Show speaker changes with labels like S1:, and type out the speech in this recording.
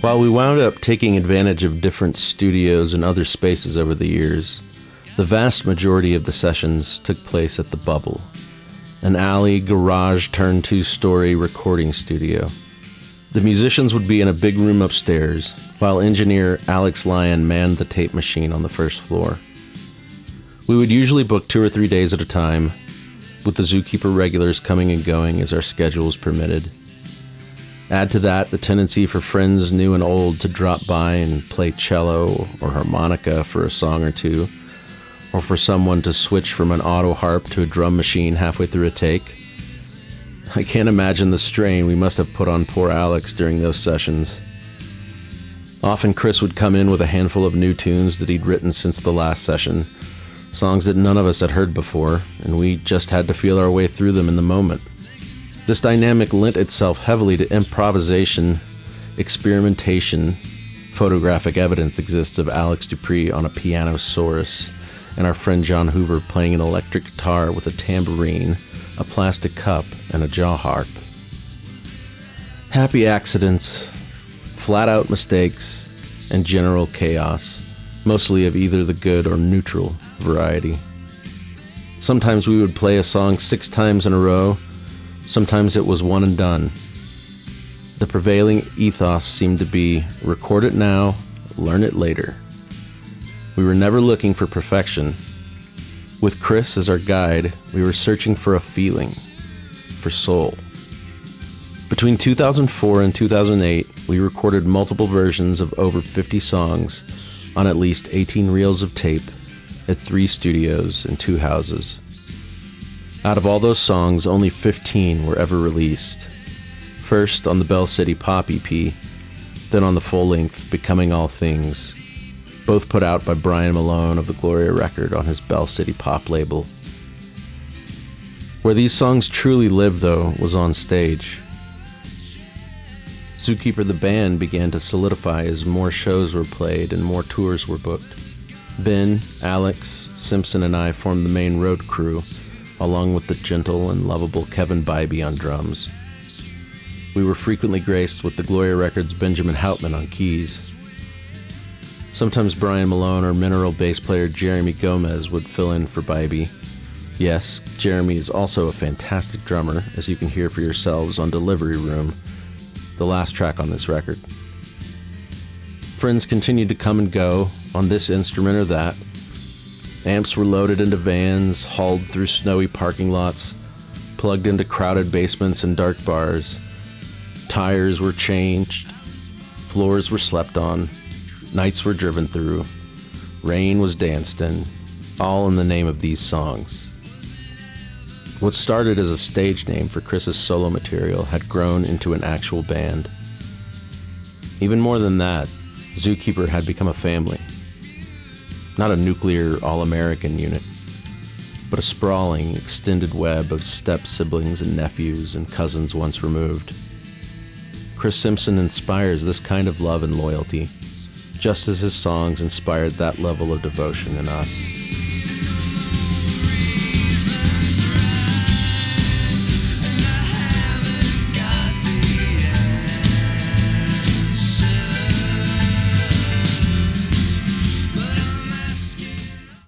S1: While we wound up taking advantage of different studios and other spaces over the years, the vast majority of the sessions took place at the Bubble, an alley, garage turned two-story recording studio. The musicians would be in a big room upstairs, while engineer Alex Lyon manned the tape machine on the first floor. We would usually book 2 or 3 days at a time, with the Zookeeper regulars coming and going as our schedules permitted. Add to that the tendency for friends new and old to drop by and play cello or harmonica for a song or two, or for someone to switch from an auto harp to a drum machine halfway through a take. I can't imagine the strain we must have put on poor Alex during those sessions. Often Chris would come in with a handful of new tunes that he'd written since the last session, songs that none of us had heard before, and we just had to feel our way through them in the moment. This dynamic lent itself heavily to improvisation, experimentation. Photographic evidence exists of Alex Dupree on a pianosaurus, and our friend John Hoover playing an electric guitar with a tambourine, a plastic cup, and a jaw harp. Happy accidents, flat-out mistakes, and general chaos, mostly of either the good or neutral variety. Sometimes we would play a song 6 times in a row, sometimes it was one and done. The prevailing ethos seemed to be, record it now, learn it later. We were never looking for perfection. With Chris as our guide, we were searching for a feeling, for soul. Between 2004 and 2008, we recorded multiple versions of over 50 songs on at least 18 reels of tape at 3 studios and 2 houses. Out of all those songs, only 15 were ever released. First on the Bell City Pop EP, then on the full-length Becoming All Things, both put out by Brian Malone of the Gloria record on his Bell City Pop label. Where these songs truly lived, though, was on stage. Zookeeper the band began to solidify as more shows were played and more tours were booked. Ben, Alex, Simpson, and I formed the main road crew, along with the gentle and lovable Kevin Bybee on drums. We were frequently graced with the Gloria Records' Benjamin Houtman on keys. Sometimes Brian Malone or mineral bass player Jeremy Gomez would fill in for Bybee. Yes, Jeremy is also a fantastic drummer, as you can hear for yourselves on Delivery Room, the last track on this record. Friends continued to come and go on this instrument or that. Amps were loaded into vans, hauled through snowy parking lots, plugged into crowded basements and dark bars. Tires were changed, floors were slept on, nights were driven through, rain was danced in, all in the name of these songs. What started as a stage name for Chris's solo material had grown into an actual band. Even more than that, Zookeeper had become a family. Not a nuclear all-American unit, but a sprawling, extended web of step-siblings and nephews and cousins once removed. Chris Simpson inspires this kind of love and loyalty, just as his songs inspired that level of devotion in us.